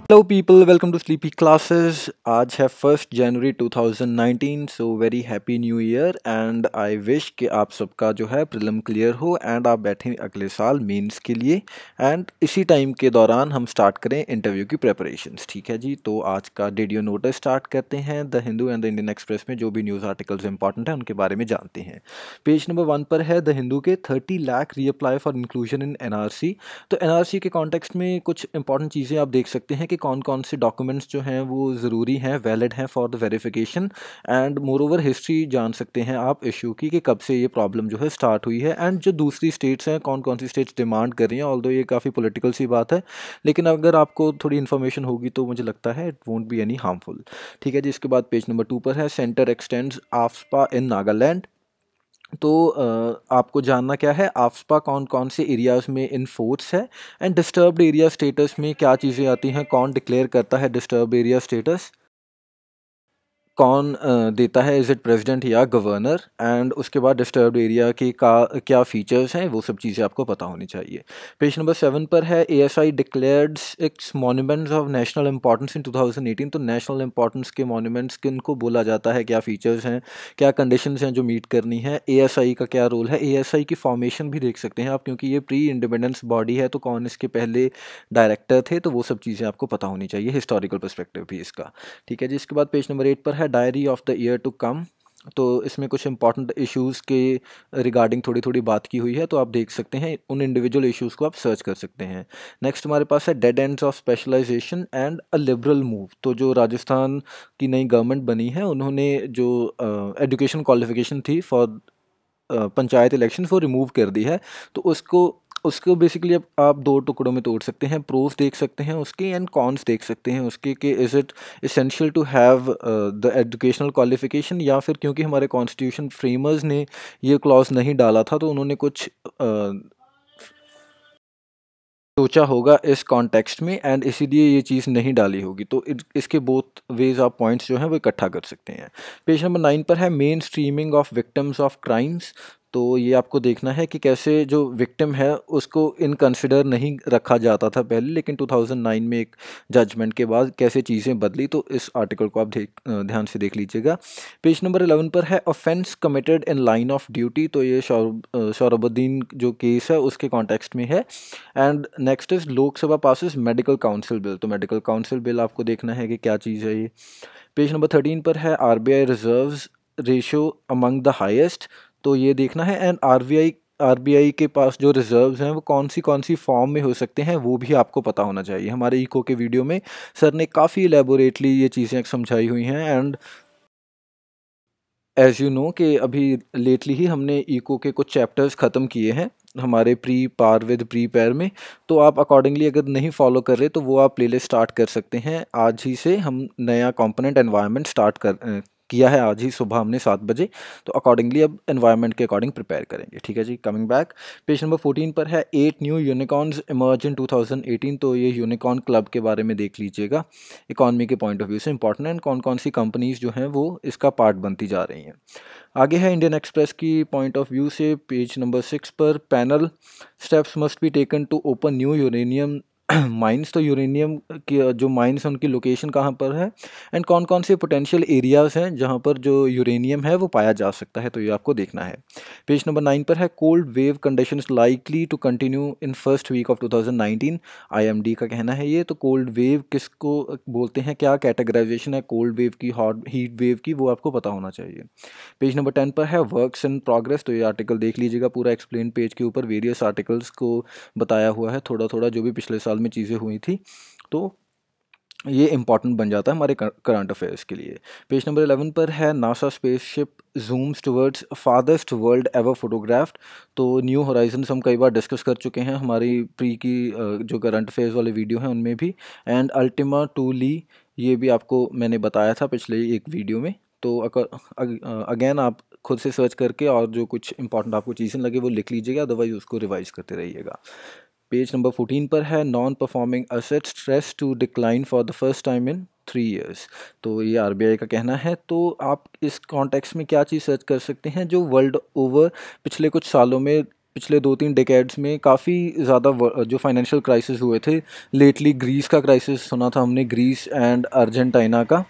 Hello people, welcome to sleepy classes. आज है 1 जनवरी 2019, so very happy new year and I wish कि आप सबका जो है प्रीलिम क्लियर हो एंड आप बैठें अगले साल मेंस के लिए। एंड इसी टाइम के दौरान हम स्टार्ट करें इंटरव्यू की प्रेपरेशंस। ठीक है जी, तो आज का रेडियो नोटिस स्टार्ट करते हैं। The Hindu and the Indian express में जो भी न्यूज़ आर्टिकल्स इंपॉर्टेंट हैं उनके बारे में जानते हैं। पेज नंबर 1 पर है द हिंदू के 30 lakh reapply for inclusion in NRC. तो एनआरसी के कॉन्टेक्स्ट में कुछ इंपॉर्टेंट चीज़ें आप देख सकते हैं कि कौन कौन से डॉक्यूमेंट्स जो हैं वो ज़रूरी हैं, वैलिड हैं for the verification. And more over history जान सकते हैं आप इशू की कि कब से ये प्रॉब्लम जो है स्टार्ट हुई है एंड जो दूसरी स्टेट्स हैं कौन कौन सी स्टेट्स डिमांड कर रही हैं। ऑल्दो ये काफ़ी पॉलिटिकल सी बात है, लेकिन अगर आपको थोड़ी इन्फॉर्मेशन होगी तो मुझे लगता है it won't be any harmful. ठीक है जी, इसके बाद पेज नंबर 2 पर है सेंटर एक्सटेंड्स आफ्सपा इन नागालैंड। तो आपको जानना क्या है, आफ्सपा कौन कौन से एरियाज़ में इन फोर्स है एंड डिस्टर्ब्ड एरिया स्टेटस में क्या चीज़ें आती हैं, कौन डिक्लेयर करता है डिस्टर्ब्ड एरिया स्टेटस, कौन देता है, इज़ इट प्रेसिडेंट या गवर्नर। एंड उसके बाद डिस्टर्ब्ड एरिया की का क्या फ़ीचर्स हैं, वो सब चीज़ें आपको पता होनी चाहिए। पेज नंबर 7 पर है ASI declares its monuments of national importance in 2018। तो नेशनल इंपॉर्टेंस के मॉन्यूमेंट्स किन को बोला जाता है, क्या फ़ीचर्स हैं, क्या कंडीशंस हैं जो मीट करनी है, एएसआई का क्या रोल है। एएसआई की फॉर्मेशन भी देख सकते हैं आप, क्योंकि ये प्री इंडिपेंडेंस बॉडी है, तो कौन इसके पहले डायरेक्टर थे, तो वो सब चीज़ें आपको पता होनी चाहिए, हिस्टोरिकल पर्सपेक्टिव भी इसका। ठीक है जी, इसके बाद पेज नंबर 8 पर है diary of the year to come. तो इसमें कुछ इंपॉर्टेंट इश्यूज़ के रिगार्डिंग थोड़ी थोड़ी बात की हुई है, तो आप देख सकते हैं, उन इंडिविजुअल इश्यूज़ को आप सर्च कर सकते हैं। नेक्स्ट हमारे पास है dead ends of specialisation and a liberal move. तो जो राजस्थान की नई गवर्नमेंट बनी है, उन्होंने जो एजुकेशन क्वालिफिकेशन थी फॉर पंचायत इलेक्शन वो रिमूव कर दी है। तो उसको उसको बेसिकली अब आप दो टुकड़ों में तोड़ सकते हैं, प्रोस देख सकते हैं उसके एंड कॉन्स देख सकते हैं उसके, कि is it essential to have the educational qualification, या फिर क्योंकि हमारे कॉन्स्टिट्यूशन फ्रेमर्स ने ये क्लॉज नहीं डाला था तो उन्होंने कुछ सोचा होगा इस कॉन्टेक्स्ट में एंड इसीलिए ये चीज़ नहीं डाली होगी। तो इसके बोथ वेज आप पॉइंट्स जो हैं वो इकट्ठा कर सकते हैं। पेज नंबर 9 पर है main streaming of victims of crimes. तो ये आपको देखना है कि कैसे जो विक्टिम है उसको इन कंसिडर नहीं रखा जाता था पहले, लेकिन 2009 में एक जजमेंट के बाद कैसे चीज़ें बदली, तो इस आर्टिकल को आप ध्यान से देख लीजिएगा। पेज नंबर 11 पर है offence committed in line of duty. तो ये शौरबुद्दीन जो केस है उसके कॉन्टेक्स्ट में है। And next is Lok Sabha passes medical council bill. तो मेडिकल काउंसिल बिल आपको देखना है कि क्या चीज़ है ये। पेज नंबर 13 पर है RBI reserves ratio among the highest. तो ये देखना है एंड आरबीआई के पास जो रिजर्व्स हैं वो कौन सी फॉर्म में हो सकते हैं वो भी आपको पता होना चाहिए। हमारे इको के वीडियो में सर ने काफ़ी एलेबोरेटली ये चीज़ें समझाई हुई हैं। एंड एज़ यू नो कि अभी लेटली ही हमने इको के कुछ चैप्टर्स ख़त्म किए हैं हमारे प्री पार विद प्री पैर में। तो आप अकॉर्डिंगली अगर नहीं फॉलो कर रहे तो वो आप प्लेलिस्ट स्टार्ट कर सकते हैं। आज ही से हम नया कंपोनेंट एनवायरनमेंट स्टार्ट किया है, आज ही सुबह हमने 7 बजे। तो अकॉर्डिंगली अब एनवायरनमेंट के अकॉर्डिंग प्रिपेयर करेंगे। ठीक है जी, कमिंग बैक पेज नंबर 14 पर है 8 न्यू यूनिकॉर्न्स इमर्ज इन 2018। तो ये यूनिकॉर्न क्लब के बारे में देख लीजिएगा, इकॉनमी के पॉइंट ऑफ व्यू से इंपॉर्टेंट है, कौन कौन सी कंपनीज जो हैं वो इसका पार्ट बनती जा रही हैं। आगे है इंडियन एक्सप्रेस की पॉइंट ऑफ व्यू से पेज नंबर 6 पर panel steps must be taken to open new uranium mines. तो यूरेनियम की जो माइंस हैं उनकी लोकेशन कहाँ पर है एंड कौन कौन से पोटेंशियल एरियाज़ हैं जहाँ पर जो यूरेनियम है वो पाया जा सकता है, तो ये आपको देखना है। पेज नंबर 9 पर है cold wave conditions likely to continue in first week of 2019। IMD का कहना है ये। तो कोल्ड वेव किसको बोलते हैं, क्या कैटेगराइजेशन है कोल्ड वेव की, हॉट हीट वेव की, वो आपको पता होना चाहिए। पेज नंबर 10 पर है वर्क्स इन प्रोग्रेस। तो ये आर्टिकल देख लीजिएगा, पूरा एक्सप्लेन पेज के ऊपर वेरियस आर्टिकल्स को बताया हुआ है, थोड़ा थोड़ा जो भी पिछले साल में चीज़ें हुई थी। तो ये इंपॉर्टेंट बन जाता है हमारे करंट अफेयर्स के लिए। पेज नंबर 11 पर है NASA spaceship zooms towards farthest world ever photographed. तो न्यू होराइजन्स हम कई बार डिस्कस कर चुके हैं हमारी प्री की जो करंट अफेयर्स वाले वीडियो हैं उनमें भी। एंड अल्टीमा टू ली, ये भी आपको मैंने बताया था पिछले एक वीडियो में। तो अगेन आप खुद से सर्च करके और जो कुछ इंपॉर्टेंट आपको चीज़ें लगे वो लिख लीजिएगा, अदरवाइज उसको रिवाइज करते रहिएगा। पेज नंबर 14 पर है non performing asset stress to decline for the first time in 3 years। तो ये आरबीआई का कहना है। तो आप इस कॉन्टेक्स्ट में क्या चीज़ सर्च कर सकते हैं, जो वर्ल्ड ओवर पिछले कुछ सालों में पिछले 2-3 डेकेड्स में काफ़ी ज़्यादा जो फाइनेंशियल क्राइसिस हुए थे। लेटली ग्रीस का क्राइसिस सुना था हमने, ग्रीस एंड अर्जेंटीना का।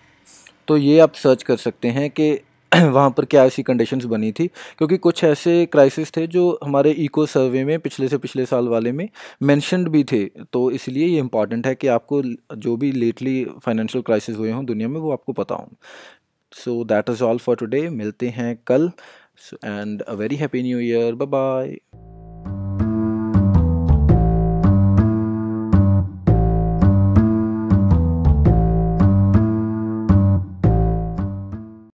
तो ये आप सर्च कर सकते हैं कि वहाँ पर क्या ऐसी कंडीशंस बनी थी, क्योंकि कुछ ऐसे क्राइसिस थे जो हमारे इको सर्वे में पिछले से पिछले साल वाले में मेंशन्ड भी थे। तो इसलिए ये इम्पॉर्टेंट है कि आपको जो भी लेटली फाइनेंशियल क्राइसिस हुए हों दुनिया में वो आपको पता हों। So that is all for today, मिलते हैं कल, and a very happy new year, bye bye.